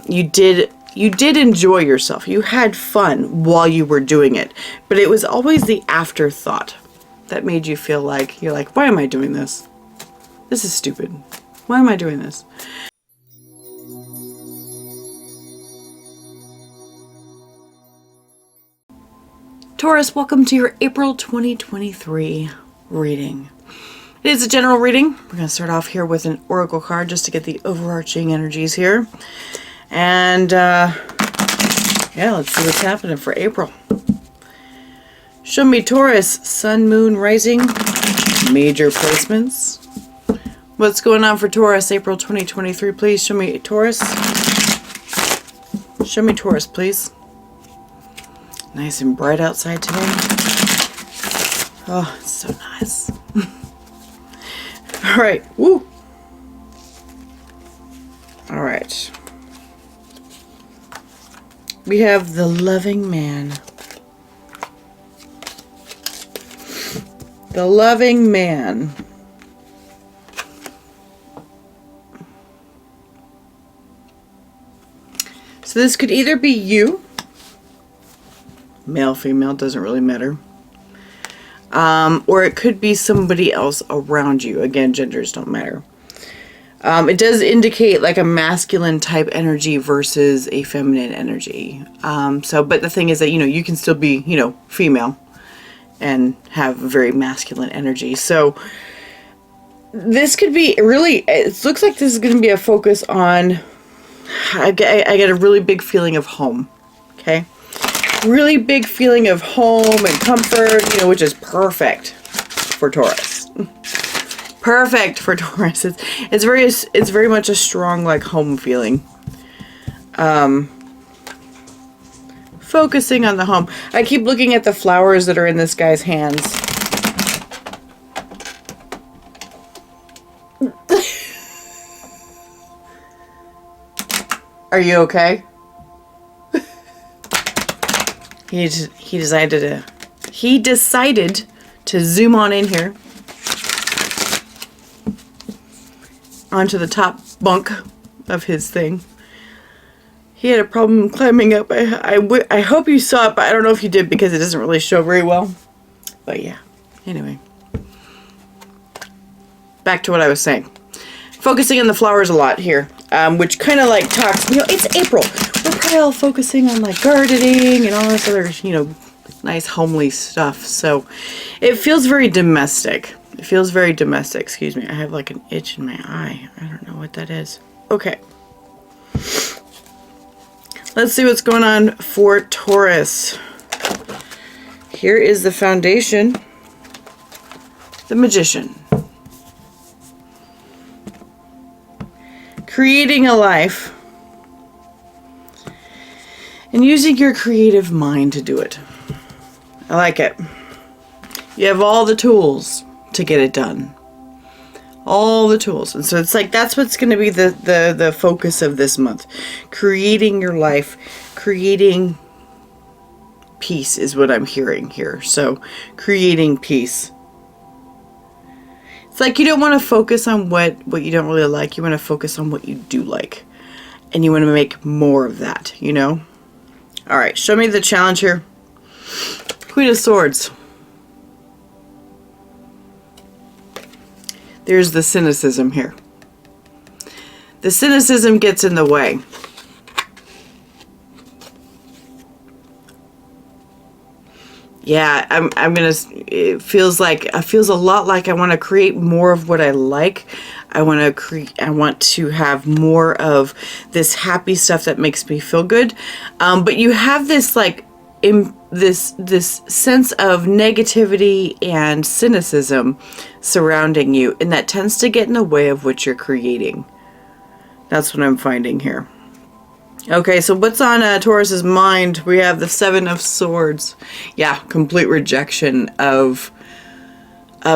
You did enjoy yourself. You had fun while you were doing it, but it was always the afterthought that made you feel like, you're like, why am I doing this? This is stupid. Why am I doing this? Taurus, welcome to your April 2023 reading. It is a general reading. We're going to start off here with an oracle card just to get the overarching energies here. And yeah, let's see what's happening for April. Show me Taurus, Sun, Moon, Rising, major placements. What's going on for Taurus, April 2023, please? Show me Taurus. Show me Taurus, please. Nice and bright outside today. Oh, it's so nice. All right. Woo. All right. We have the loving man. The loving man. So this could either be you, male, female, doesn't really matter. Or it could be somebody else around you. Again, genders don't matter. It does indicate like a masculine type energy versus a feminine energy. But the thing is that, you can still be, female and have very masculine energy. So this could be really, it looks like this is going to be a focus on, I get a really big feeling of home. Okay. Really big feeling of home and comfort, which is perfect for Taurus. Perfect for Taurus. It's very much a strong like home feeling. Focusing on the home. I keep looking at the flowers that are in this guy's hands. Are you okay? He decided to zoom on in here onto the top bunk of his thing. He had a problem climbing up. I hope you saw it, but I don't know if you did because it doesn't really show very well. But yeah, anyway. Back to what I was saying. Focusing on the flowers a lot here, which kind of like talks, it's April. We're probably all focusing on like gardening and all this other, nice homely stuff. So it feels very domestic. It feels very domestic. Excuse me. I have like an itch in my eye. I don't know what that is. Okay. Let's see what's going on for Taurus. Here is the foundation. The Magician. Creating a life and using your creative mind to do it. I like it. You have all the tools to get it done. All the tools. And so it's like that's what's going to be the focus of this month. Creating your life, creating peace is what I'm hearing here. So creating peace. It's like you don't want to focus on what you don't really like. You want to focus on what you do like. And you want to make more of that, All right, show me the challenge here. Queen of Swords. There's the cynicism here. The cynicism gets in the way. Yeah, I'm gonna. It feels a lot like I want to create more of what I like. I want to have more of this happy stuff that makes me feel good. But you have this like this sense of negativity and cynicism surrounding you, and that tends to get in the way of what you're creating. That's what I'm finding here. Okay, so what's on Taurus's mind? We have the Seven of Swords. Yeah, complete rejection of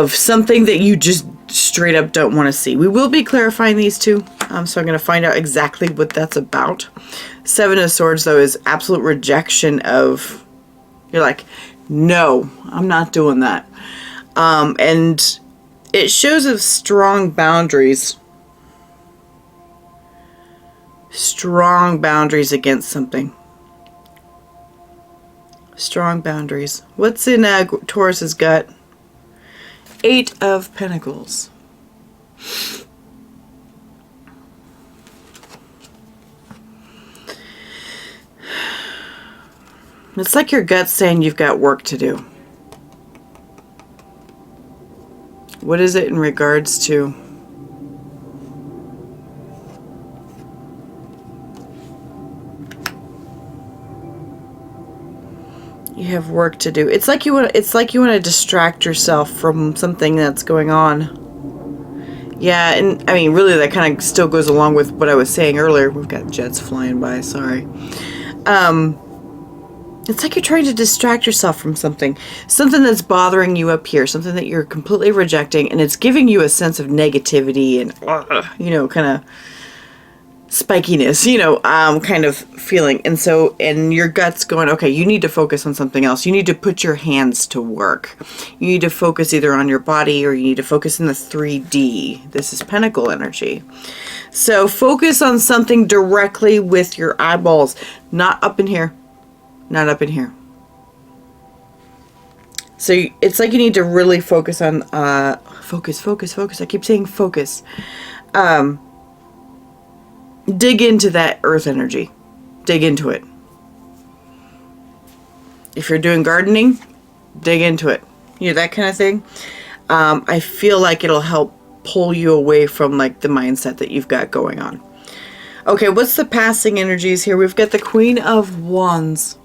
something that you just straight up don't want to see. We will be clarifying these two, so I'm going to find out exactly what that's about. Seven of Swords, though, is absolute rejection of, you're like, no, I'm not doing that. And it shows of strong boundaries. Strong boundaries against something. Strong boundaries. What's in Taurus's gut? 8 of Pentacles. It's like your gut's saying you've got work to do. What is it in regards to? You have work to do. It's like you want to distract yourself from something that's going on. Yeah, and I mean really that kind of still goes along with what I was saying earlier. We've got jets flying by, sorry. It's like you're trying to distract yourself from something that's bothering you up here, something that you're completely rejecting, and it's giving you a sense of negativity and, you know, kind of spikiness, you know, kind of feeling. And so, and your gut's going, okay, you need to focus on something else. You need to put your hands to work. You need to focus either on your body or you need to focus in the 3D. This is Pentacle energy. So focus on something directly with your eyeballs, not up in here. Not up in here. So it's like you need to really focus on, focus. I keep saying focus. Dig into that earth energy. Dig into it. If you're doing gardening, dig into it. You know, that kind of thing. I feel like it'll help pull you away from like the mindset that you've got going on. Okay, what's the passing energies here? We've got the Queen of Wands.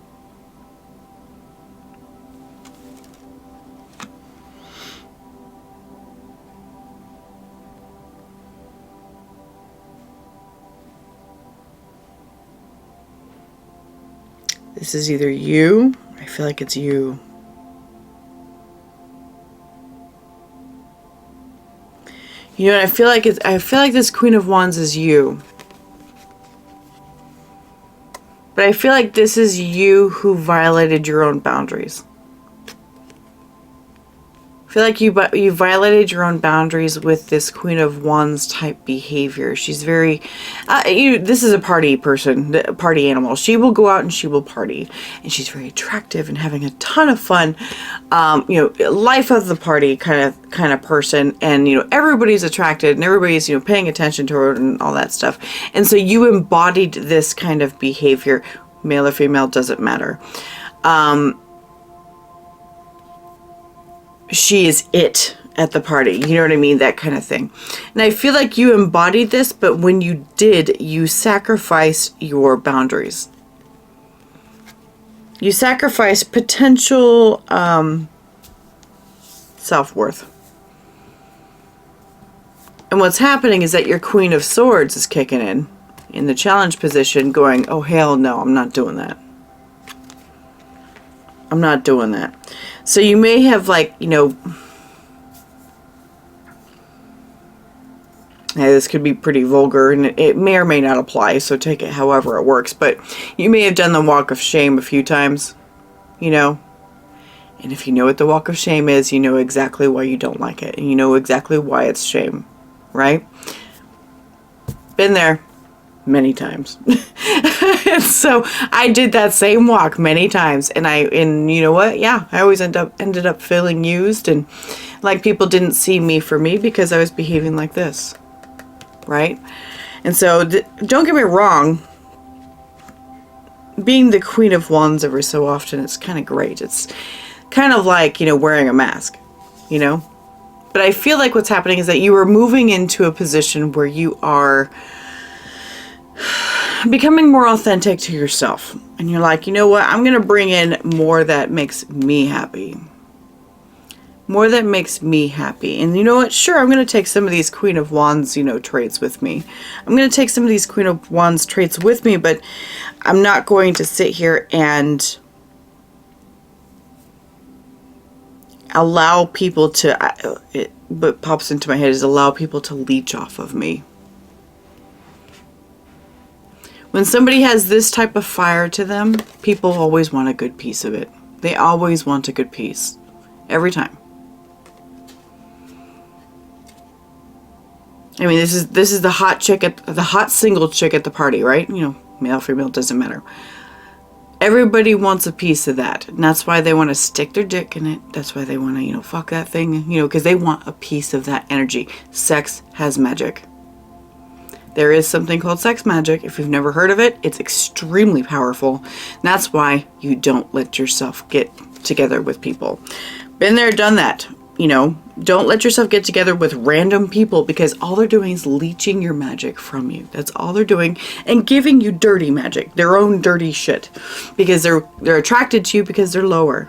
This is either you, I feel like it's you. You know, I feel like this Queen of Wands is you. But I feel like this is you who violated your own boundaries. I feel like you violated your own boundaries with this Queen of Wands type behavior. She's very, this is a party person, a party animal. She will go out and she will party. And she's very attractive and having a ton of fun. You know, life of the party kind of person. And, you know, everybody's attracted and everybody's, you know, paying attention to her and all that stuff. And so you embodied this kind of behavior. Male or female, doesn't matter. She is it at the party. You know what I mean? That kind of thing. And I feel like you embodied this, but when you did, you sacrificed your boundaries. You sacrificed potential self-worth. And what's happening is that your Queen of Swords is kicking in the challenge position going, oh, hell no, I'm not doing that. I'm not doing that. So you may have like, you know, this could be pretty vulgar and it may or may not apply, so take it however it works, but you may have done the walk of shame a few times, you know, and if you know what the walk of shame is, you know exactly why you don't like it, and you know exactly why it's shame, right? Been there many times. And so I did that same walk many times, and you know what? Yeah, I always ended up feeling used and like people didn't see me for me because I was behaving like this, right? And so don't get me wrong, being the Queen of Wands every so often, it's kind of great. It's kind of like, you know, wearing a mask, you know? But I feel like what's happening is that you are moving into a position where you are becoming more authentic to yourself. And you're like, you know what? I'm going to bring in more that makes me happy. More that makes me happy. And you know what? Sure, I'm going to take some of these Queen of Wands, you know, traits with me. I'm going to take some of these Queen of Wands traits with me, but I'm not going to sit here and allow people to, what pops into my head is allow people to leech off of me. When somebody has this type of fire to them, people always want a good piece of it. They always want a good piece. Every time. I mean, this is the hot chick the hot single chick at the party, right? You know, male, female, doesn't matter. Everybody wants a piece of that. And that's why they want to stick their dick in it. That's why they want to, you know, fuck that thing, you know, because they want a piece of that energy. Sex has magic. There is something called sex magic. If you've never heard of it, it's extremely powerful. And that's why you don't let yourself get together with people. Been there, done that. You know, don't let yourself get together with random people, because all they're doing is leeching your magic from you. That's all they're doing, and giving you dirty magic, their own dirty shit, because they're attracted to you because they're lower,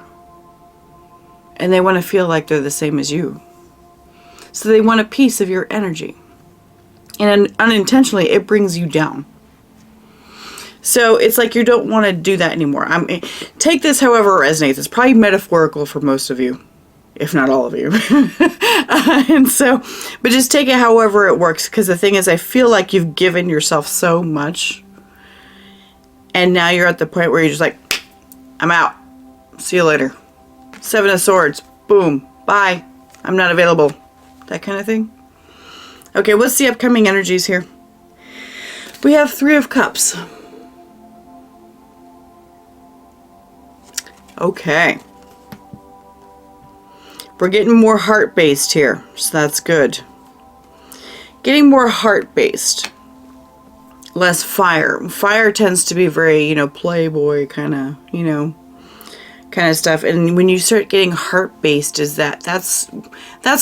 and they want to feel like they're the same as you. So they want a piece of your energy, and unintentionally it brings you down. So it's like you don't want to do that anymore. Take this however it resonates. It's probably metaphorical for most of you, if not all of you. And so, but just take it however it works, because the thing is, I feel like you've given yourself so much, and now you're at the point where you're just like, I'm out. See you later. 7 of Swords. Boom. Bye. I'm not available. That kind of thing. Okay, what's the upcoming energies here? We have 3 of Cups. Okay. We're getting more heart-based here, so that's good. Getting more heart-based. Less fire. Fire tends to be very, you know, playboy kind of, you know, kind of stuff. And when you start getting heart-based, that's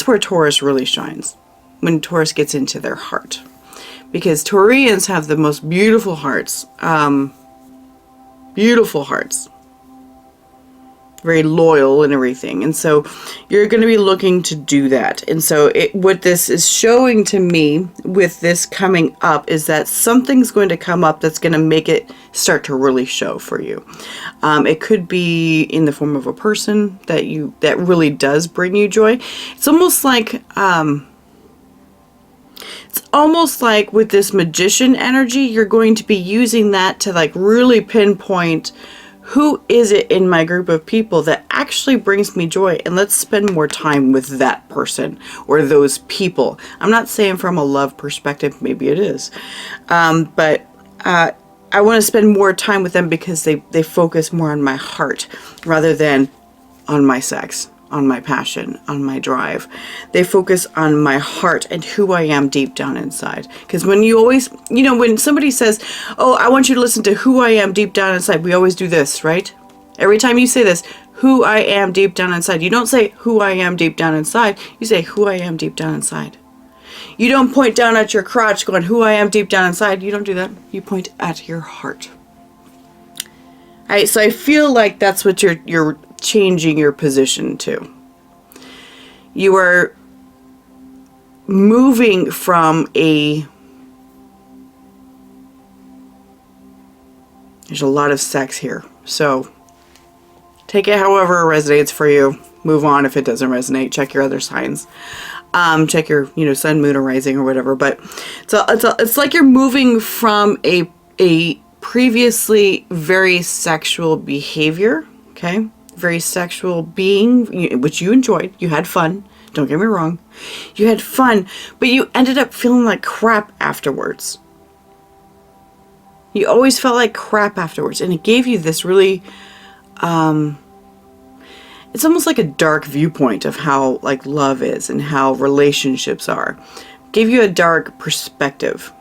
where Taurus really shines. When Taurus gets into their heart. Because Taurians have the most beautiful hearts. Beautiful hearts. Very loyal and everything. And so you're going to be looking to do that. And so what this is showing to me with this coming up is that something's going to come up that's going to make it start to really show for you. It could be in the form of a person that really does bring you joy. It's almost like with this magician energy, you're going to be using that to like really pinpoint, who is it in my group of people that actually brings me joy? And let's spend more time with that person or those people. I'm not saying from a love perspective, maybe it is. But I want to spend more time with them because they focus more on my heart rather than on my sex, on my passion, on my drive. They focus on my heart and who I am deep down inside. Because when you always, you know, when somebody says, oh, I want you to listen to who I am deep down inside, we always do this, right? Every time you say this, who I am deep down inside, you don't say who I am deep down inside, you say who I am deep down inside. You don't point down at your crotch going, who I am deep down inside. You don't do that. You point at your heart. All right, so I feel like that's what you're changing your position to. You are moving from there's a lot of sex here, so take it however it resonates for you. Move on if it doesn't resonate. Check your other signs. Check your, you know, sun, moon, or rising or whatever. But it's like you're moving from a previously very sexual behavior, okay? Very sexual being, which you enjoyed. You had fun. Don't get me wrong. You had fun, but you ended up feeling like crap afterwards. You always felt like crap afterwards, and it gave you this really, it's almost like a dark viewpoint of how like love is and how relationships are. Gave you a dark perspective.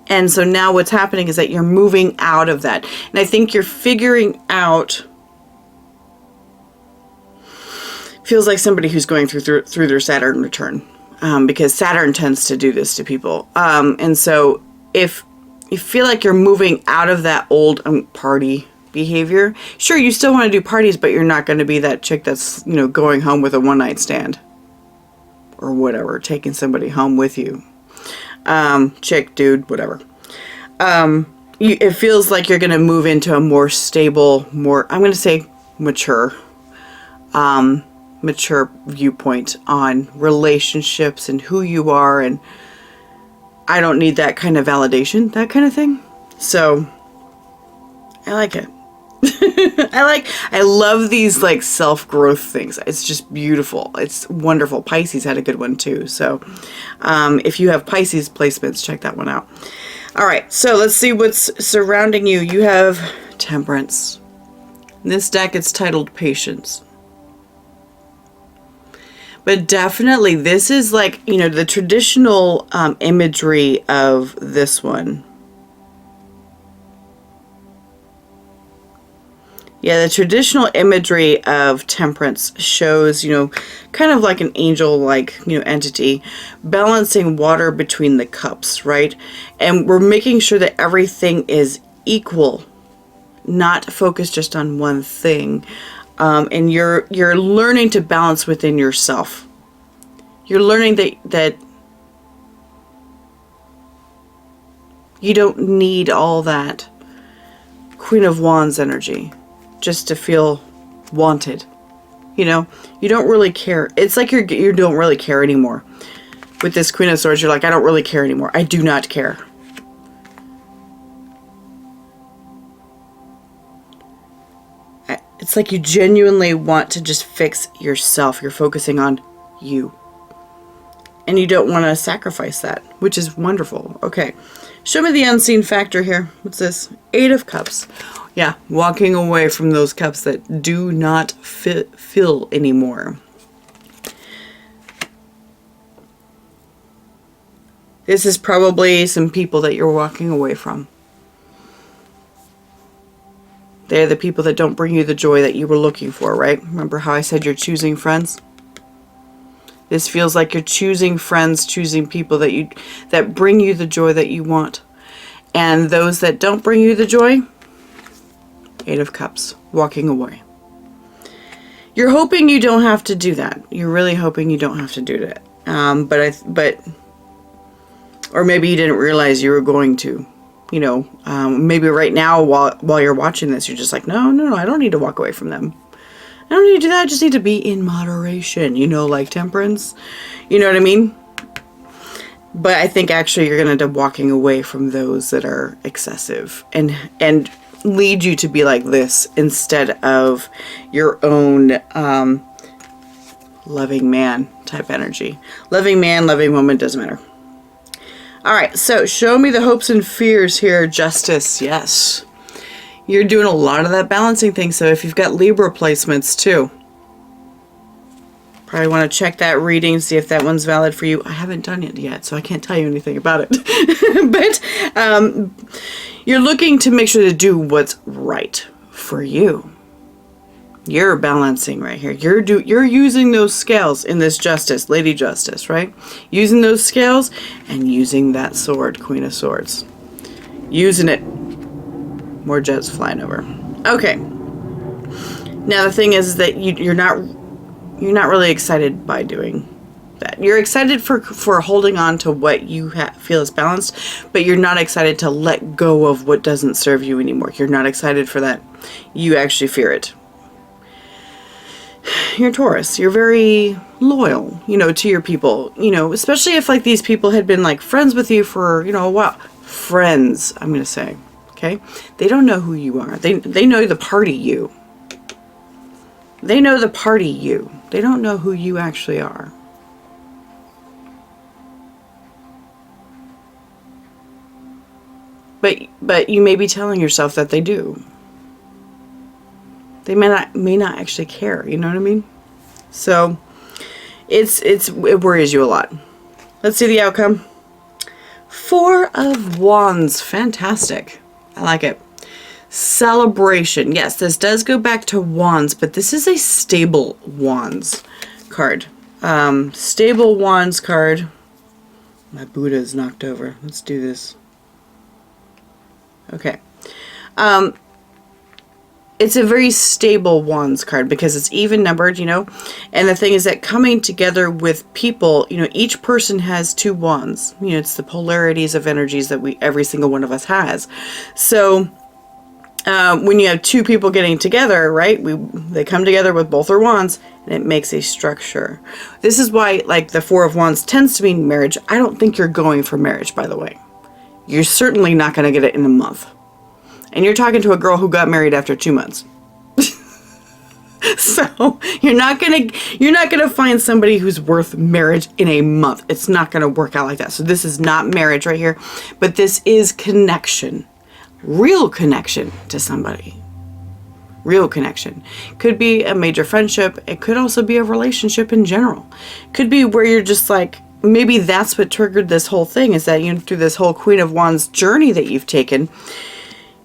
And so now what's happening is that you're moving out of that. And I think you're figuring out, feels like somebody who's going through their Saturn return, because Saturn tends to do this to people. And so if you feel like you're moving out of that old party behavior, sure, you still want to do parties, but you're not going to be that chick that's, you know, going home with a one-night stand or whatever, taking somebody home with you. Chick, dude, whatever. It feels like you're going to move into a more stable, more, I'm going to say mature viewpoint on relationships and who you are, and I don't need that kind of validation, that kind of thing. So I like it. I love these like self-growth things. It's just beautiful. It's wonderful. Pisces had a good one too. So if you have Pisces placements, check that one out. All right, so let's see what's surrounding you. You have Temperance. In this deck, it's titled Patience. But definitely, this is like, you know, the traditional imagery of this one. Yeah, the traditional imagery of Temperance shows, you know, kind of like an angel-like, you know, entity balancing water between the cups, right? And we're making sure that everything is equal, not focused just on one thing. And you're learning to balance within yourself. You're learning that you don't need all that Queen of Wands energy just to feel wanted. You know, you don't really care. It's like you don't really care anymore. With this Queen of Swords, you're like, I don't really care anymore. I do not care. It's like you genuinely want to just fix yourself. You're focusing on you. And you don't want to sacrifice that, which is wonderful. Okay, show me the unseen factor here. What's this? 8 of Cups. Yeah, walking away from those cups that do not fill anymore. This is probably some people that you're walking away from. They're the people that don't bring you the joy that you were looking for, right? Remember how I said you're choosing friends? This feels like you're choosing friends, choosing people that bring you the joy that you want. And those that don't bring you the joy, 8 of Cups, walking away. You're hoping you don't have to do that. You're really hoping you don't have to do that. Or maybe you didn't realize you were going to. You know, maybe right now while you're watching this, you're just like, no, I don't need to walk away from them. I don't need to do that. I just need to be in moderation, you know, like Temperance. You know what I mean? But I think actually you're going to end up walking away from those that are excessive and lead you to be like this instead of your own loving man type energy. Loving man, loving woman, doesn't matter. All right, so show me the hopes and fears here. Justice, yes. You're doing a lot of that balancing thing. So if you've got Libra placements too, probably want to check that reading, see if that one's valid for you. I haven't done it yet, so I can't tell you anything about it. But you're looking to make sure to do what's right for you. You're balancing right here. You're using those scales in this Justice, Lady Justice, right? Using those scales and using that sword, Queen of Swords. Using it. More jets flying over. Okay. Now the thing is that you're not really excited by doing that. You're excited for holding on to what you feel is balanced, but you're not excited to let go of what doesn't serve you anymore. You're not excited for that. You actually fear it. You're Taurus. You're very loyal, you know, to your people, you know, especially if like these people had been like friends with you for, you know, a while. Friends, I'm going to say, okay? They don't know who you are. They know the party you. They know the party you. They don't know who you actually are. But you may be telling yourself that they do. They may not actually care, you know what I mean? So it worries you a lot. Let's see the outcome. 4 of Wands, fantastic. I like it. Celebration. Yes, this does go back to Wands, but this is a stable Wands card. Stable Wands card. My Buddha is knocked over. Let's do this. Okay. It's a very stable Wands card because it's even numbered, you know. And the thing is that coming together with people, you know, each person has 2 wands. You know, it's the polarities of energies that every single one of us has. So when you have 2 people getting together, right, they come together with both their wands and it makes a structure. This is why, like, the 4 of Wands tends to mean marriage. I don't think you're going for marriage, by the way. You're certainly not going to get it in a month. And you're talking to a girl who got married after 2 months. So you're not gonna find somebody who's worth marriage in a month. It's not gonna work out like that. So this is not marriage right here, but this is connection, real connection to somebody. Real connection. Could be a major friendship. It could also be a relationship in general. Could be where you're just like, maybe that's what triggered this whole thing, is that, you know, through this whole Queen of Wands journey that you've taken,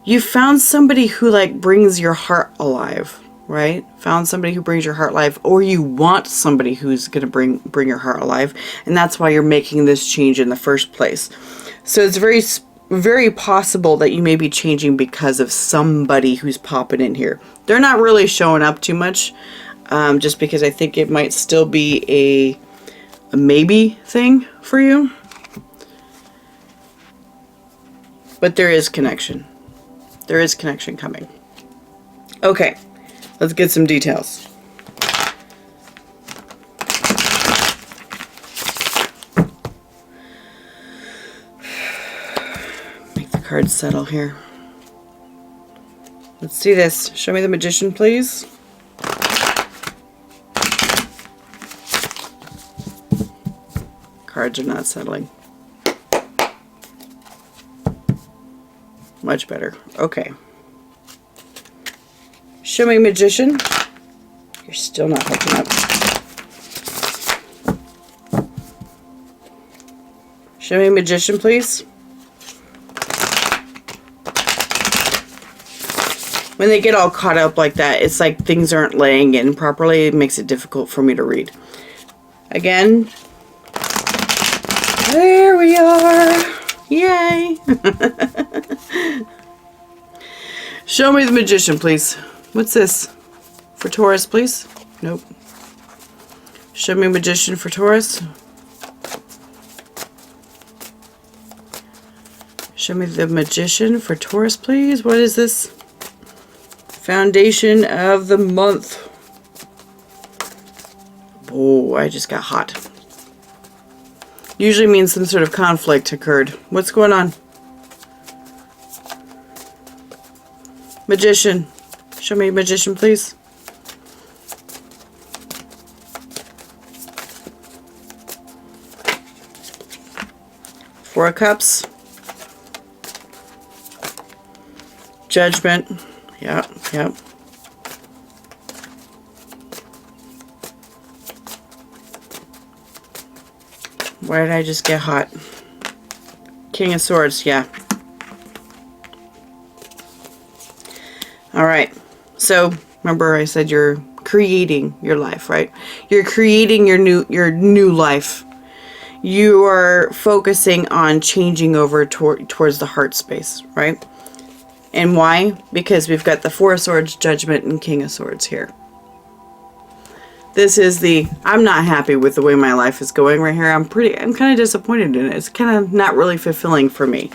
you found somebody who like brings your heart alive, right? Found somebody who brings your heart alive, or you want somebody who's going to bring your heart alive. And that's why you're making this change in the first place. So it's very possible that you may be changing because of somebody who's popping in here. They're not really showing up too much, just because I think it might still be a maybe thing for you. But there is connection. There is connection coming. Okay, let's get some details. Cards settle here. Let's see this. Show me the Magician, please. Cards are not settling. Much better. Okay. Show me Magician. You're still not hooking up. Show me Magician, please. When they get all caught up like that, it's like things aren't laying in properly. It makes it difficult for me to read. Again. There we are. Yay. Show me the Magician, please. What's this? For Taurus, please? Nope. Show me Magician for Taurus. Show me the Magician for Taurus, please. What is this? Foundation of the month. Oh, I just got hot. Usually means some sort of conflict occurred. What's going on? Magician. Show me Magician, please. Four of Cups. Judgment. Yep. Why did I just get hot? King of Swords, yeah. All right. So, remember I said you're creating your life, right? You're creating your new life. You are focusing on changing over towards the heart space, right? And why? Because we've got the Four of Swords, Judgment, and King of Swords here. This is I'm not happy with the way my life is going right here. I'm kind of disappointed in it. It's kind of not really fulfilling for me.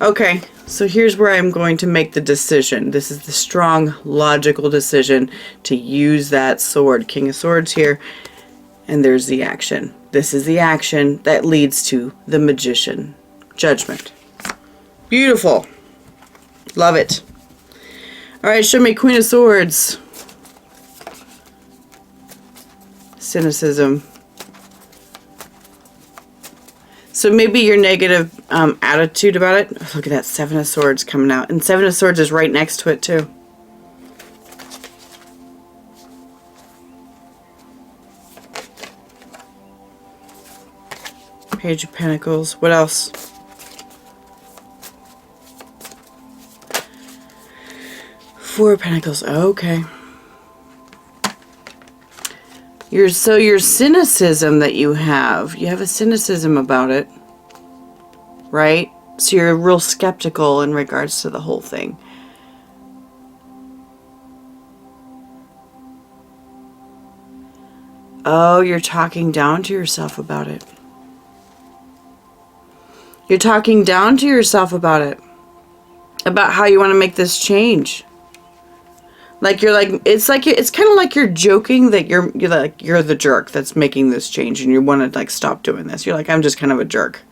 Okay, so here's where I'm going to make the decision. This is the strong, logical decision to use that sword. King of Swords here, and there's the action. This is the action that leads to the Magician. Judgment. Beautiful. Love it. All right, show me Queen of Swords. Cynicism. So maybe your negative attitude about it. Oh, look at that Seven of Swords coming out. And Seven of Swords is right next to it too. Page of Pentacles. What else? Four of Pentacles. Okay. Your cynicism that you have a cynicism about it, right? So you're real skeptical in regards to the whole thing. Oh, you're talking down to yourself about it. You're talking down to yourself about it. About how you want to make this change. Like it's kind of like you're joking that you're the jerk that's making this change, and you want to like stop doing this. You're like, I'm just kind of a jerk.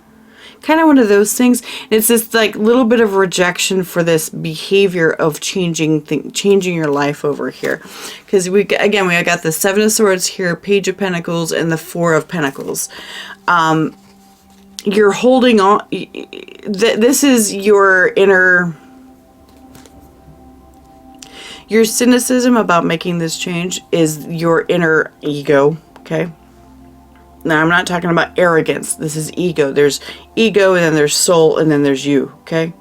Kind of one of those things. It's this like little bit of rejection for this behavior of changing your life over here. Because we got the Seven of Swords here, Page of Pentacles, and the Four of Pentacles. You're holding on. This is your inner... Your cynicism about making this change is your inner ego, okay? Now, I'm not talking about arrogance. This is ego. There's ego, and then there's soul, and then there's you, okay?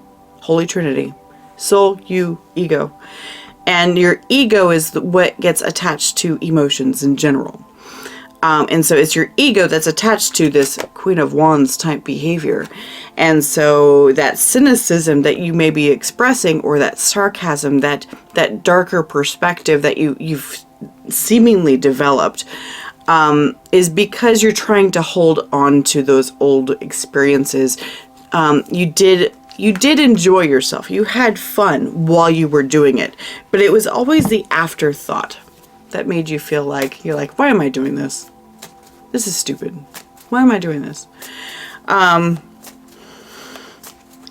Holy Trinity. Soul, you, ego. And your ego is what gets attached to emotions in general. And so it's your ego that's attached to this Queen of Wands type behavior. And so that cynicism that you may be expressing, or that sarcasm, that darker perspective that you've seemingly developed, is because you're trying to hold on to those old experiences. You did enjoy yourself. You had fun while you were doing it, but it was always the afterthought that made you feel like, you're like, why am I doing this? This is stupid. Why am I doing this? And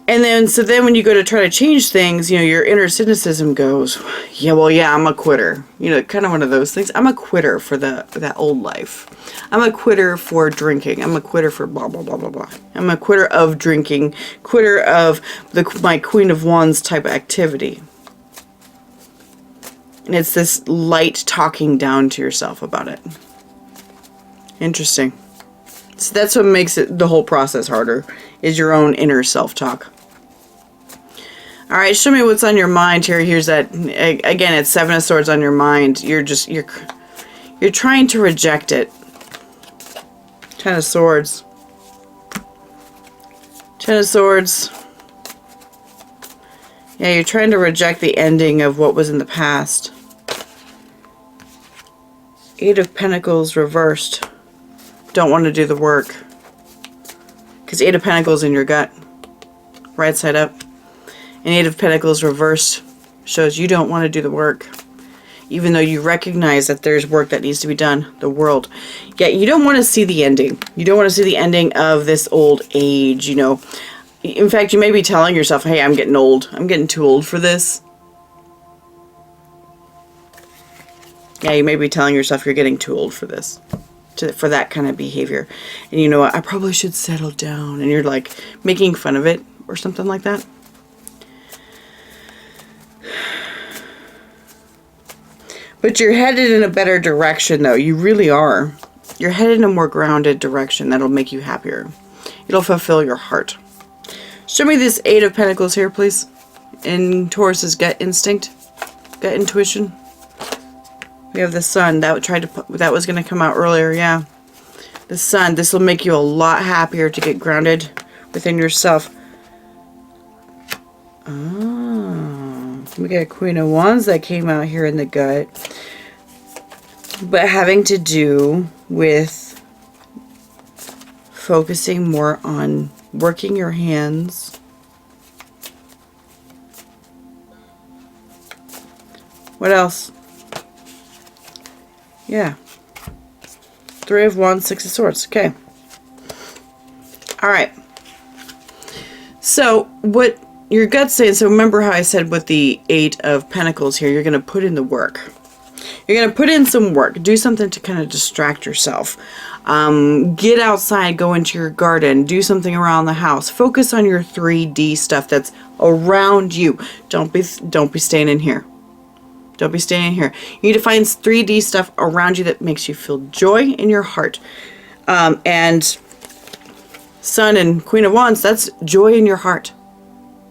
then, so then when you go to try to change things, you know, your inner cynicism goes, yeah, well, yeah, I'm a quitter. You know, kind of one of those things. I'm a quitter for that old life. I'm a quitter for drinking. I'm a quitter for blah, blah, blah, blah, blah. I'm a quitter of drinking, quitter of my Queen of Wands type activity. And it's this light talking down to yourself about it. Interesting. So that's what makes it the whole process harder, is your own inner self-talk. All right, show me what's on your mind here. Here's that, again, it's Seven of Swords on your mind. You're trying to reject it. Ten of Swords. Ten of Swords. Yeah, you're trying to reject the ending of what was in the past. Eight of Pentacles reversed. Don't want to do the work. Because Eight of Pentacles in your gut. Right side up. And Eight of Pentacles reversed shows you don't want to do the work. Even though you recognize that there's work that needs to be done. The world. Yet you don't want to see the ending. You don't want to see the ending of this old age, you know. In fact, you may be telling yourself, hey, I'm getting old. I'm getting too old for this. Yeah, you may be telling yourself you're getting too old for this. For that kind of behavior. And you know what? I probably should settle down. And you're like making fun of it or something like that. But you're headed in a better direction, though. You really are. You're headed in a more grounded direction that'll make you happier. It'll fulfill your heart. Show me this Eight of Pentacles here, please. In Taurus's gut instinct. Gut intuition. We have the Sun. That was going to come out earlier, yeah. The Sun. This will make you a lot happier to get grounded within yourself. Oh. We got a Queen of Wands that came out here in the gut. But having to do with focusing more on working your hands. What else? Yeah. Three of Wands, Six of Swords. Okay. Alright. So, what your gut's saying, so remember how I said with the Eight of Pentacles here, you're going to put in the work. You're going to put in some work. Do something to kind of distract yourself. Get outside, go into your garden, do something around the house. Focus on your 3D stuff that's around you. Don't be staying in here. Don't be staying in here. You need to find 3D stuff around you that makes you feel joy in your heart. And Sun and Queen of Wands, that's joy in your heart.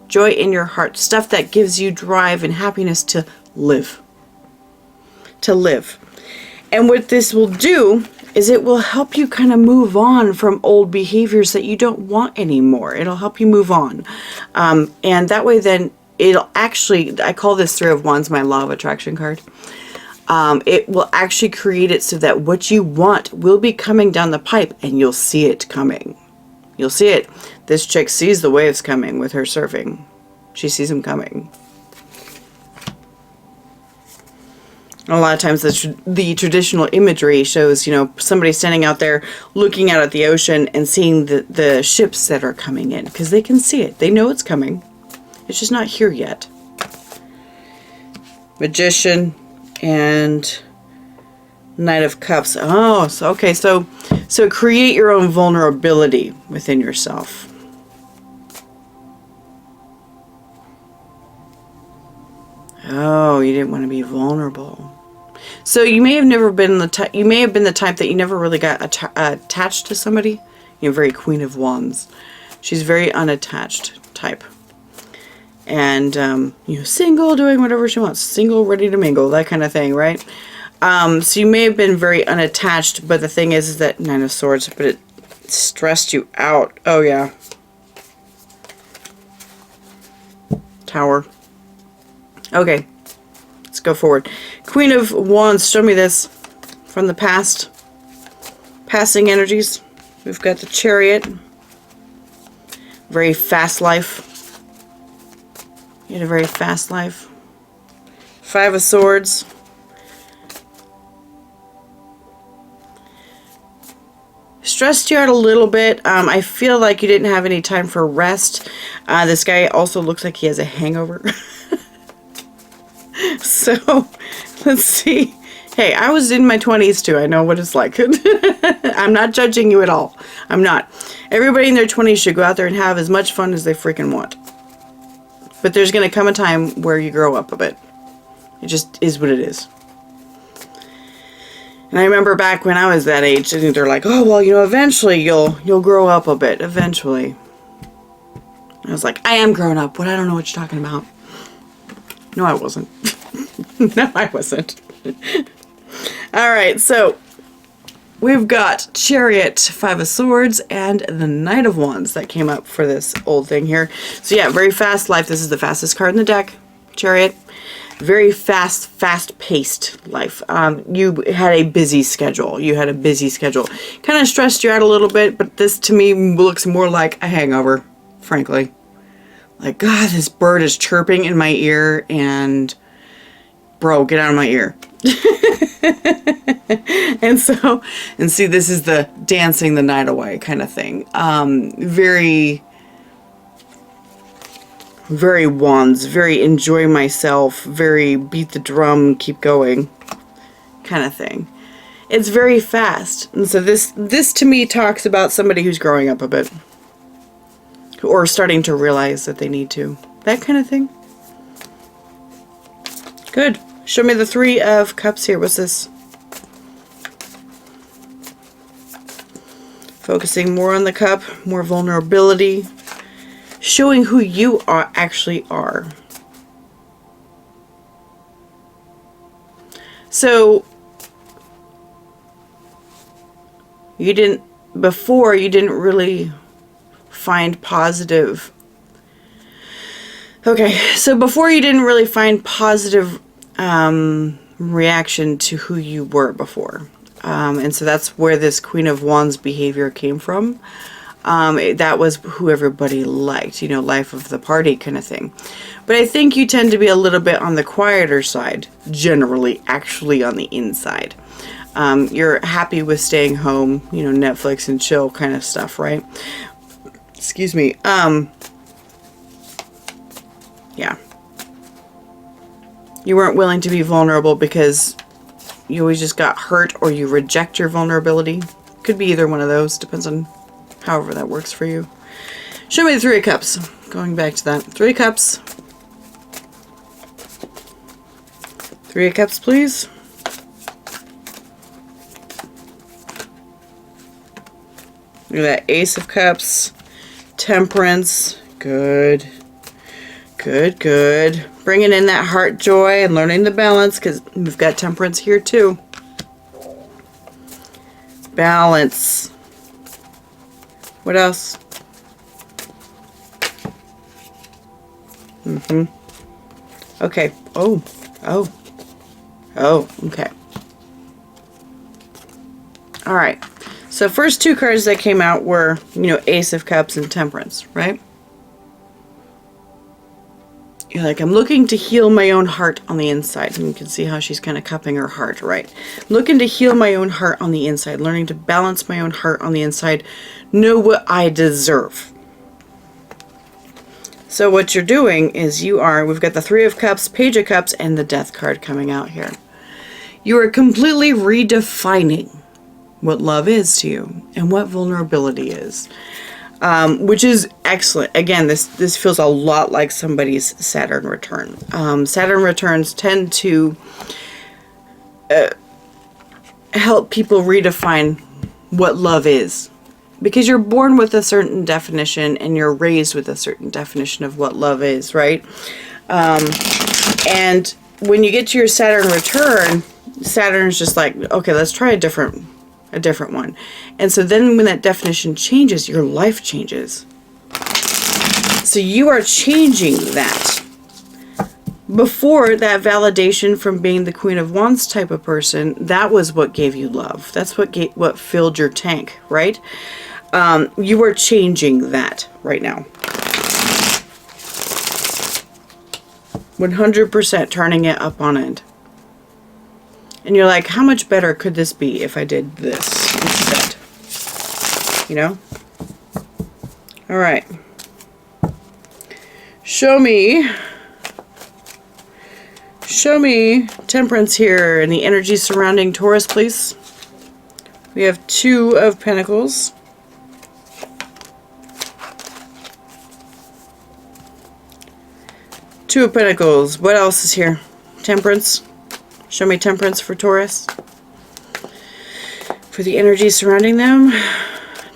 Joy in your heart. Stuff that gives you drive and happiness to live. To live. And what this will do is it will help you kind of move on from old behaviors that you don't want anymore. It'll help you move on. And that way then it'll actually, I call this Three of Wands my law of attraction card. It will actually create it so that what you want will be coming down the pipe and you'll see it coming. You'll see it. This chick sees the waves coming with her surfing. She sees them coming. A lot of times the traditional imagery shows, you know, somebody standing out there looking out at the ocean and seeing the ships that are coming in, because they can see it. They know it's coming. It's just not here yet. Magician and Knight of Cups. Oh, so okay, so create your own vulnerability within yourself. Oh, you didn't want to be vulnerable. So you may have never been the type. You may have been the type that you never really got attached to somebody. You're very Queen of Wands. She's very unattached type. And you know, single, doing whatever she wants, single, ready to mingle, that kind of thing, right? So you may have been very unattached, but the thing is that Nine of Swords, but it stressed you out. Oh yeah. Tower. Okay, let's go forward. Queen of Wands, show me this from the past. Passing energies. We've got the Chariot. Very fast life. You had a very fast life. Five of Swords. Stressed you out a little bit. I feel like you didn't have any time for rest. This guy also looks like he has a hangover. So, let's see. Hey, I was in my 20s too. I know what it's like. I'm not judging you at all. I'm not. Everybody in their 20s should go out there and have as much fun as they freaking want. But there's going to come a time where you grow up a bit. It just is what it is. And I remember back when I was that age, they're like, oh, well, you know, eventually you'll grow up a bit. Eventually. I was like, I am grown up. But I don't know what you're talking about. No, I wasn't. No, I wasn't. Alright, so we've got Chariot, Five of Swords, and the Knight of Wands that came up for this old thing here. So yeah, very fast life. This is the fastest card in the deck. Chariot. Very fast-paced life. You had a busy schedule. Kind of stressed you out a little bit, but this to me looks more like a hangover, frankly. Like, God, this bird is chirping in my ear, and bro, get out of my ear. And see, this is the dancing the night away kind of thing. Very Wands, very enjoy myself, very beat the drum, keep going kind of thing. It's very fast. And so this to me talks about somebody who's growing up a bit. Or starting to realize that they need to. That kind of thing. Good. Show me the Three of Cups here. What's this? Focusing more on the cup. More vulnerability. Showing who you actually are. So, before you didn't really find positive. Okay, so before you didn't really find positive reaction to who you were before. And so that's where this Queen of Wands behavior came from. That was who everybody liked, you know, life of the party kind of thing. But I think you tend to be a little bit on the quieter side, generally, actually on the inside. You're happy with staying home, you know, Netflix and chill kind of stuff, right? Excuse me. Yeah. You weren't willing to be vulnerable because you always just got hurt, or you reject your vulnerability. Could be either one of those. Depends on however that works for you. Show me the Three of Cups. Going back to that. Three of Cups. Three of Cups, please. Look at that. Ace of Cups. Temperance. Good. Good, good. Bringing in that heart joy and learning the balance, because we've got Temperance here too. Balance. What else? Okay. Oh. Okay. All right. So first two cards that came out were, you know, Ace of Cups and Temperance, right? You're like, I'm looking to heal my own heart on the inside. And you can see how she's kind of cupping her heart, right? Looking to heal my own heart on the inside. Learning to balance my own heart on the inside. Know what I deserve. So what you're doing is we've got the Three of Cups, Page of Cups, and the Death card coming out here. You are completely redefining what love is to you and what vulnerability is. Which is excellent. Again, this feels a lot like somebody's Saturn return. Saturn returns tend to help people redefine what love is. Because you're born with a certain definition and you're raised with a certain definition of what love is, right? And when you get to your Saturn return, Saturn's just like, okay, let's try a different one. And so then when that definition changes, your life changes. So you are changing that. Before, that validation from being the Queen of Wands type of person, that was what gave you love. That's what filled your tank, right? You are changing that right now. 100% turning it up on end. And you're like, how much better could this be if I did this instead? You know? All right. Show me Temperance here and the energy surrounding Taurus, please. We have Two of Pentacles. Two of Pentacles. What else is here? Temperance. Show me Temperance for Taurus. For the energy surrounding them.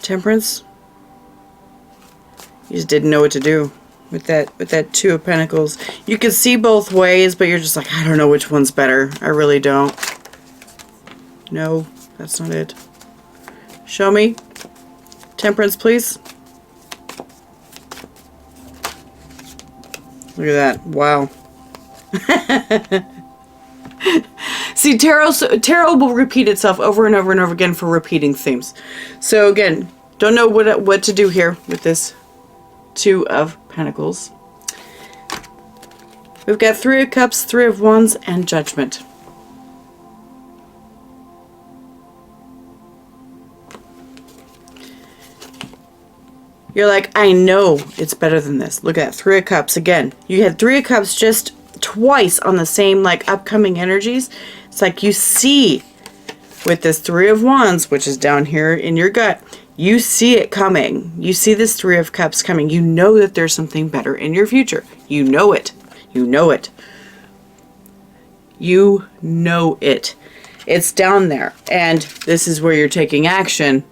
Temperance. You just didn't know what to do with that Two of Pentacles. You can see both ways, but you're just like, I don't know which one's better. I really don't. No, that's not it. Show me Temperance, please. Look at that. Wow. See, tarot will repeat itself over and over and over again for repeating themes. So again, don't know what to do here with this Two of Pentacles. We've got Three of Cups, Three of Wands, and Judgment. You're like, I know it's better than this. Look at that, Three of Cups again. You had Three of Cups just twice on the same like upcoming energies. It's like you see with this Three of Wands, which is down here in your gut, you see it coming. You see this Three of Cups coming. You know that there's something better in your future. You know it. You know it. You know it. It's down there. And this is where you're taking action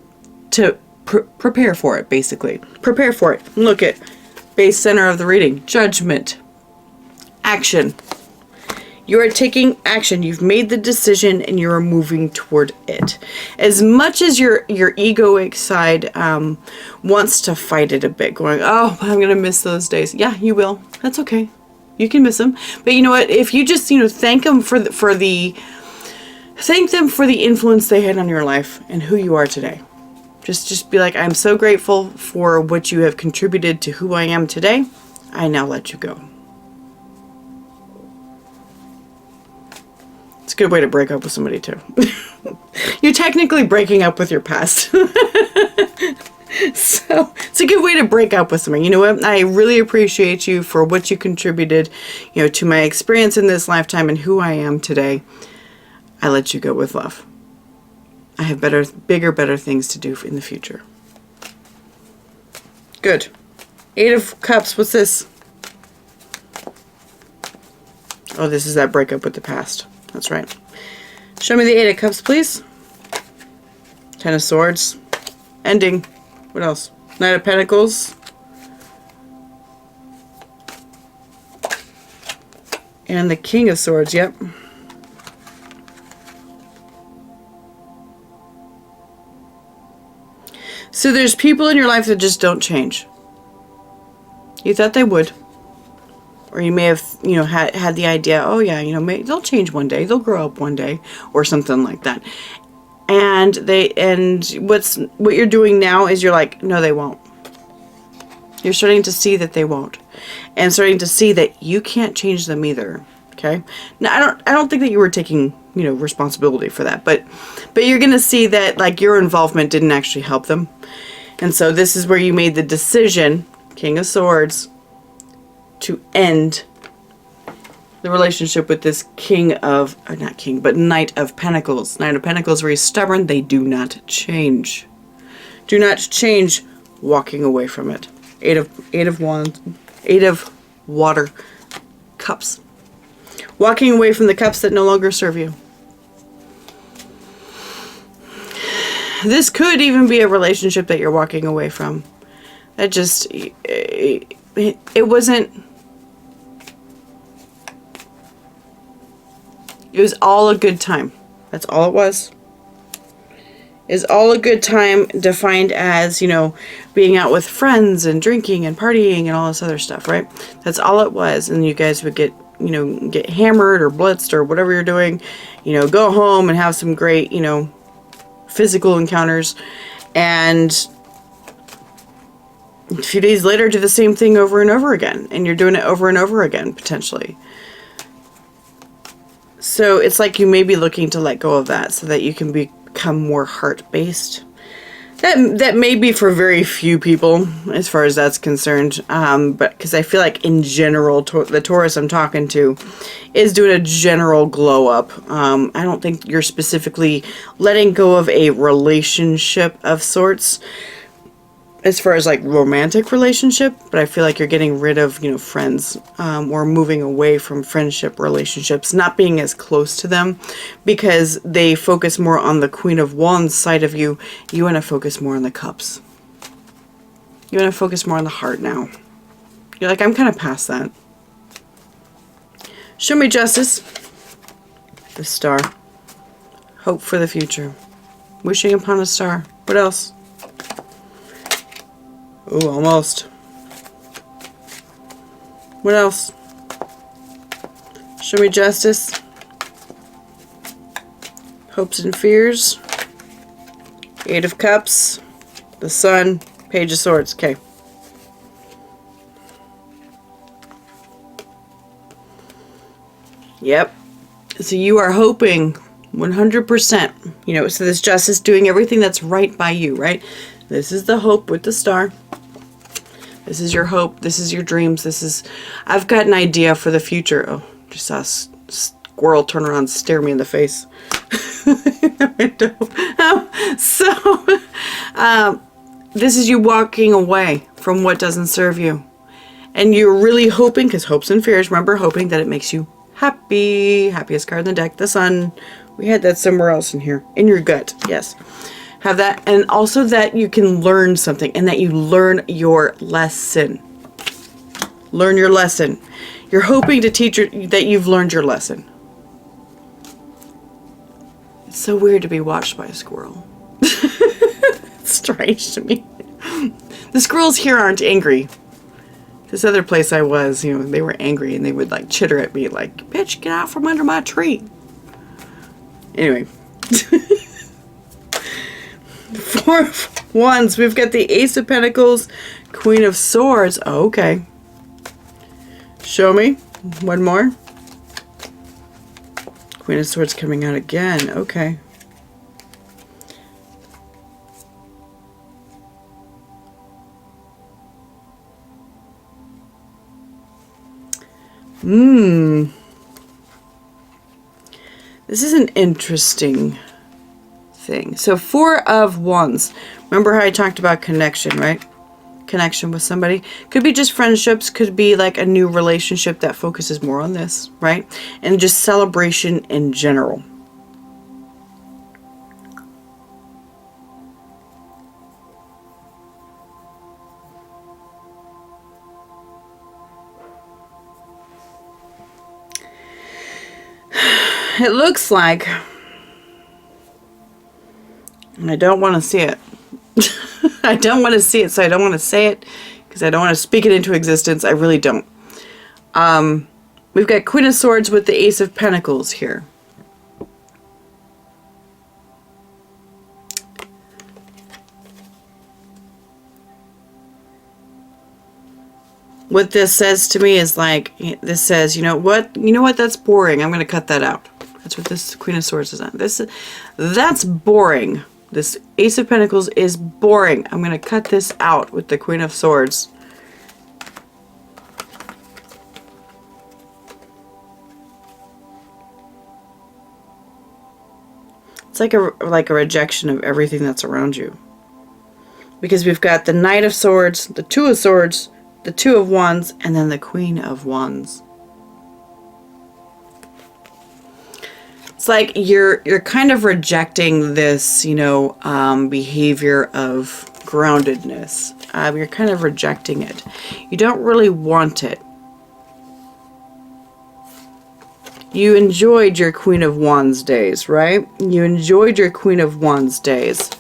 to prepare for it, basically. Prepare for it. Look at base center of the reading. Judgment. Action. You are taking action. You've made the decision and you are moving toward it. As much as your egoic side wants to fight it a bit, going, oh, I'm going to miss those days. Yeah, you will. That's okay. You can miss them. But you know what? If you just, thank them thank them for the influence they had on your life and who you are today. Just be like, I'm so grateful for what you have contributed to who I am today. I now let you go. It's a good way to break up with somebody too. You're technically breaking up with your past. So it's a good way to break up with somebody. You know what? I really appreciate you for what you contributed, to my experience in this lifetime and who I am today. I let you go with love. I have bigger, better things to do in the future. Good. Eight of Cups. What's this? Oh, this is that breakup with the past. That's right. Show me the Eight of Cups, please. Ten of Swords. Ending. What else? Knight of Pentacles. And the King of Swords. Yep. So there's people in your life that just don't change. You thought they would. Or you may have, had the idea, oh yeah, maybe they'll change one day, they'll grow up one day, or something like that. And what you're doing now is you're like, no, they won't. You're starting to see that they won't. And starting to see that you can't change them either. Okay? Now, I don't think that you were taking, you know, responsibility for that. But you're going to see that, like, your involvement didn't actually help them. And so this is where you made the decision, King of Swords, to end the relationship with this King of, or not King, but Knight of Pentacles. Knight of Pentacles, very stubborn. They do not change. Do not change, walking away from it. Eight of Wands, Eight of Water Cups. Walking away from the cups that no longer serve you. This could even be a relationship that you're walking away from. That just, it wasn't, it was all a good time. That's all it was. Is all a good time defined as, you know, being out with friends and drinking and partying and all this other stuff, right? That's all it was. And you guys would get, you know, get hammered or blitzed or whatever you're doing, you know, go home and have some great, you know, physical encounters, and a few days later do the same thing over and over again, and you're doing it over and over again, potentially. So it's like you may be looking to let go of that so that you can become more heart-based. That may be for very few people, as far as that's concerned. But because I feel like in general, the Taurus I'm talking to is doing a general glow up. I don't think you're specifically letting go of a relationship of sorts, as far as like romantic relationship, but I feel like you're getting rid of, you know, friends, or moving away from friendship relationships, not being as close to them because they focus more on the Queen of Wands side of you. You want to focus more on the cups. You want to focus more on the heart now. You're like, I'm kind of past that. Show me justice. The Star. Hope for the future. Wishing upon a star. What else? Ooh, almost. What else? Show me justice. Hopes and fears. Eight of Cups. The Sun. Page of Swords. Okay. Yep. So you are hoping 100%, you know, so this justice, doing everything that's right by you, right? This is the hope with the star. This is your hope. This is your dreams. This is, I've got an idea for the future. Oh, just saw a squirrel turn around and stare me in the face. In the window. This is you walking away from what doesn't serve you. And you're really hoping, because hopes and fears, remember, hoping that it makes you happy. Happiest card in the deck, the Sun. We had that somewhere else in here. In your gut, yes. Have that, and also that you can learn something, and that you learn your lesson. Learn your lesson. You're hoping to teach that you've learned your lesson. It's so weird to be watched by a squirrel. It's strange to me. The squirrels here aren't angry. This other place I was, you know, they were angry and they would like chitter at me like, bitch, get out from under my tree. Anyway. Four of Wands. We've got the Ace of Pentacles, Queen of Swords. Oh, okay. Show me. One more. Queen of Swords coming out again. Okay. This is an interesting thing. So Four of Wands. Remember how I talked about connection, right? Connection with somebody. Could be just friendships. Could be like a new relationship that focuses more on this, right? And just celebration in general. It looks like, and I don't want to see it. I don't want to see it, so I don't want to say it because I don't want to speak it into existence. I really don't. We've got Queen of Swords with the Ace of Pentacles here. what this says to me is like, this says, you know what, that's boring. I'm going to cut that out. That's what this Queen of Swords is on. That's boring. This Ace of Pentacles is boring. I'm going to cut this out with the Queen of Swords. It's like a rejection of everything that's around you. Because we've got the Knight of Swords, the Two of Swords, the Two of Wands, and then the Queen of Wands. It's like you're kind of rejecting this, behavior of groundedness. You're kind of rejecting it. You don't really want it. You enjoyed your Queen of Wands days, right? You enjoyed your Queen of Wands days.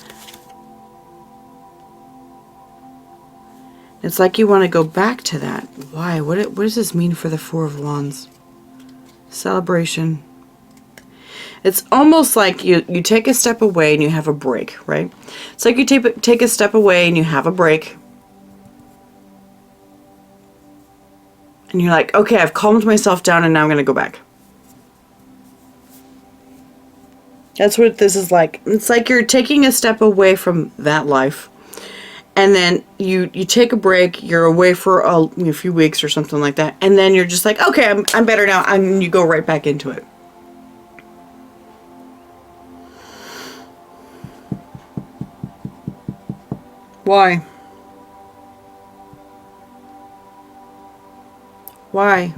It's like you want to go back to that. Why? What does this mean for the Four of Wands? Celebration. It's almost like you take a step away and you have a break, right? It's like you take a step away and you have a break. And you're like, okay, I've calmed myself down and now I'm going to go back. That's what this is like. It's like you're taking a step away from that life. And then you take a break, you're away for a few weeks or something like that. And then you're just like, okay, I'm better now. And you go right back into it. Why? Why?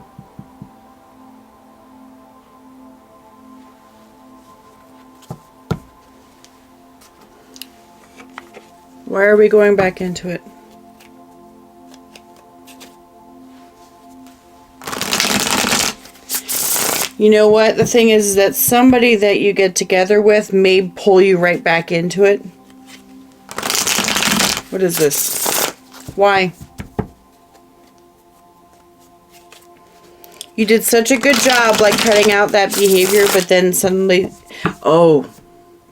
Why are we going back into it? You know what? The thing is that somebody that you get together with may pull you right back into it. What is this? Why? You did such a good job like cutting out that behavior, but then suddenly, oh,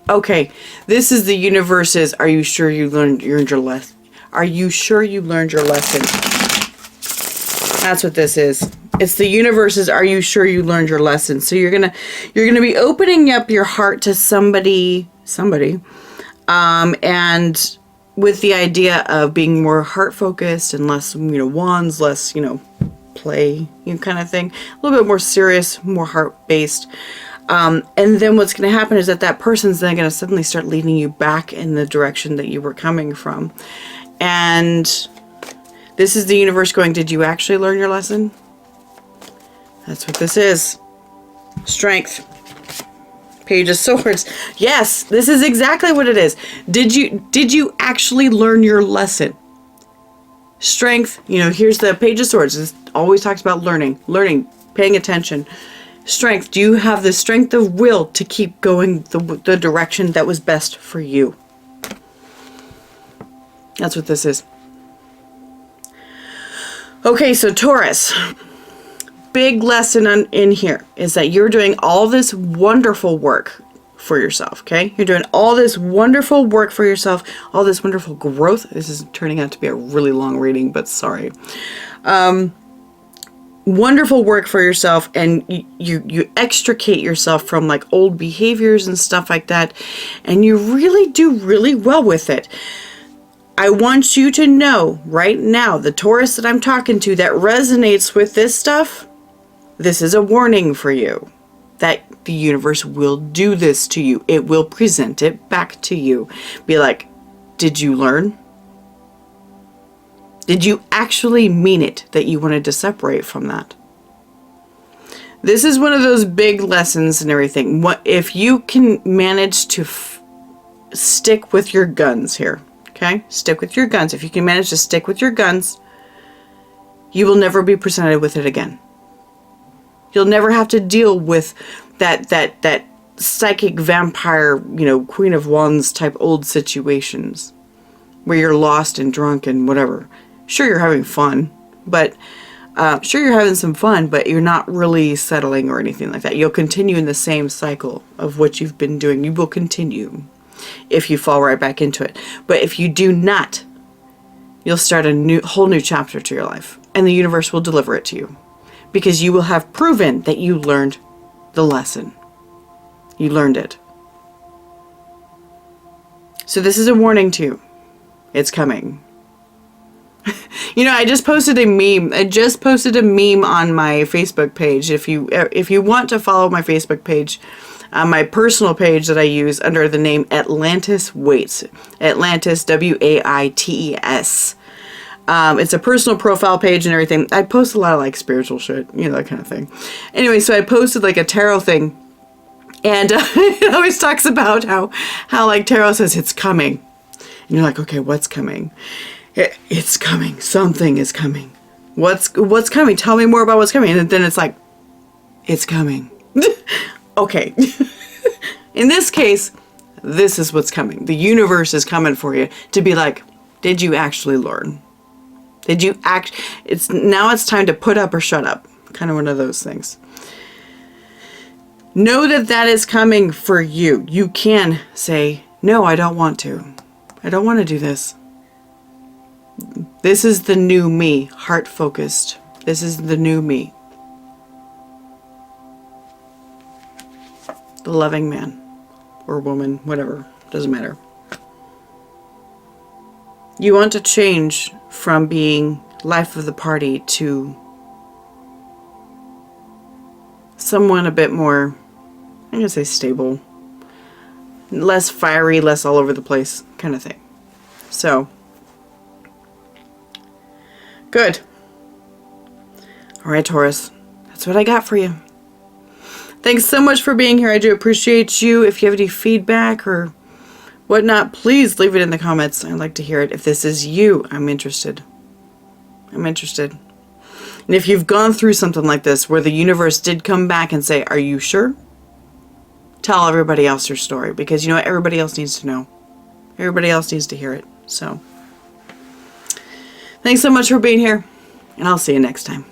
okay. This is the universe's, are you sure you learned your lesson? Are you sure you learned your lesson? That's what this is. It's the universe's, are you sure you learned your lesson? So you're gonna be opening up your heart to somebody, and with the idea of being more heart focused and less, wands, less, play, kind of thing. A little bit more serious, more heart based. And then what's going to happen is that person's then going to suddenly start leading you back in the direction that you were coming from. And this is the universe going, did you actually learn your lesson? That's what this is. Strength. Page of Swords. Yes, this is exactly what it is. Did you actually learn your lesson? Strength, here's the Page of Swords. It always talks about learning, paying attention. Strength, do you have the strength of will to keep going the direction that was best for you? That's what this is. Okay, so Taurus. Big lesson in here is that you're doing all this wonderful work for yourself, okay? You're doing all this wonderful work for yourself, all this wonderful growth. This is turning out to be a really long reading, but sorry. Wonderful work for yourself, and you extricate yourself from like old behaviors and stuff like that, and you really do really well with it. I want you to know right now, the Taurus that I'm talking to that resonates with this stuff, this is a warning for you that the universe will do this to you. It will present it back to you. Be like, did you learn? Did you actually mean it that you wanted to separate from that? This is one of those big lessons and everything. What if you can manage to stick with your guns here, okay? Stick with your guns. If you can manage to stick with your guns, you will never be presented with it again. You'll never have to deal with that psychic vampire, Queen of Wands type old situations where you're lost and drunk and whatever. Sure, you're having fun, but but you're not really settling or anything like that. You'll continue in the same cycle of what you've been doing. You will continue if you fall right back into it. But if you do not, you'll start a whole new chapter to your life. and the universe will deliver it to you, because you will have proven that you learned the lesson. You learned it. So this is a warning to you. It's coming. You know, I just posted a meme. I just posted a meme on my Facebook page. If you want to follow my Facebook page, my personal page that I use under the name Atlantis Waits. Atlantis, W-A-I-T-E-S. It's a personal profile page and everything. I post a lot of like spiritual shit, you know, that kind of thing. Anyway, so I posted like a tarot thing. And it always talks about how like tarot says it's coming. And you're like, okay, what's coming? It's coming. Something is coming. What's coming? Tell me more about what's coming. And then it's like, it's coming. Okay. In this case, this is what's coming. The universe is coming for you to be like, did you actually learn? Did you now it's time to put up or shut up. Kind of one of those things. Know that that is coming for you. You can say, no, I don't want to. I don't want to do this. This is the new me, heart focused. This is the new me. The loving man or woman, whatever, doesn't matter. You want to change from being life of the party to someone a bit more, I'm going to say stable, less fiery, less all over the place kind of thing. So, good. All right, Taurus, that's what I got for you. Thanks so much for being here. I do appreciate you. If you have any feedback or whatnot, please leave it in the comments. I'd like to hear it. If this is you, I'm interested. I'm interested. And if you've gone through something like this where the universe did come back and say, are you sure? Tell everybody else your story, because you know what? Everybody else needs to know. Everybody else needs to hear it. So, thanks so much for being here, and I'll see you next time.